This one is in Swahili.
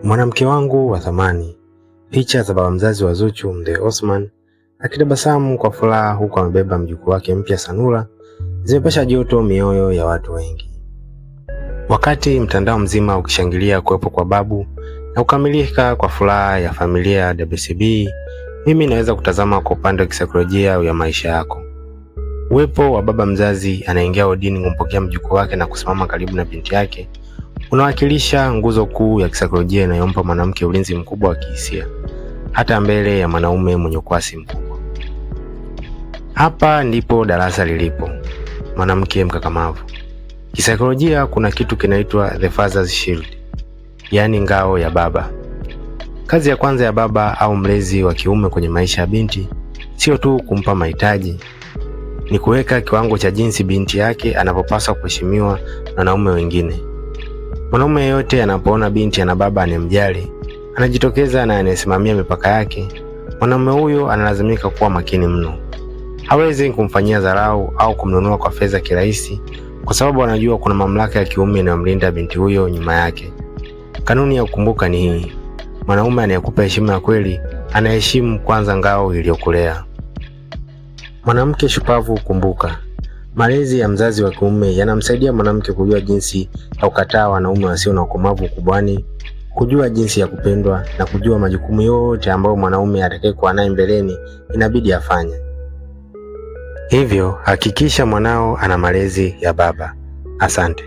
Mwanamke wangu wa thamani. Picha za baba mzazi wa Zuchu, Mzee Osman, akitabasamu kwa furaha huku amebeba mjukuu wake mpya Sanura, zimepasha joto mioyo ya watu wengi. Wakati mtandao mzima ukishangilia kuwepo kwa babu na kukamilika kwa furaha ya familia ya WCB, mimi naweza kutazama kwa upande wa kisaikolojia ya maisha yako. Uwepo wa baba mzazi anaingia odini kumpokea mjukuu wake na kusimama karibu na binti yake unawakilisha nguzo kuu ya kisaikolojia inayompa mwanamke ulinzi mkubwa wa kihisia hata mbele ya mwanaume mwenye kwasi mkubwa. Hapa ndipo darasa lilipo. Mwanamke mkakamavu. Kisaikolojia kuna kitu kinaitwa the father's shield, yaani ngao ya baba. Kazi ya kwanza ya baba au mlezi wa kiume kwenye maisha ya binti sio tu kumpa mahitaji, ni kuweka kiwango cha jinsi binti yake anapopaswa kuheshimiwa na wanaume wengine. Mwanaume yeyote anapoona binti ana baba anemjali, anajitokeza na anayesimamia mipaka yake, mwanaume huyo analazimika kuwa makini mno. Hawezi kumfanyia dharau au kumnunua kwa fedha kirahisi, kwa sababu anajua kuna mamlaka ya kiume inayomlinda binti huyo nyuma yake. Kanuni ya kukumbuka ni hii: mwanaume anayekupa heshima ya kweli anaheshimu kwanza ngao iliyokulea. Mwanamke shupavu. Kumbuka, malezi ya mzazi wa kiume yanamsaidia mwanamke kujua jinsi ya kukataa wanaume wasio na ukomavu ukubwani, kujua jinsi ya kupendwa na kujua majukumu yote ambayo mwanaume atakayekuwa naye mbeleni inabidi afanye. Hivyo hakikisha mwanao ana malezi ya baba. Asante.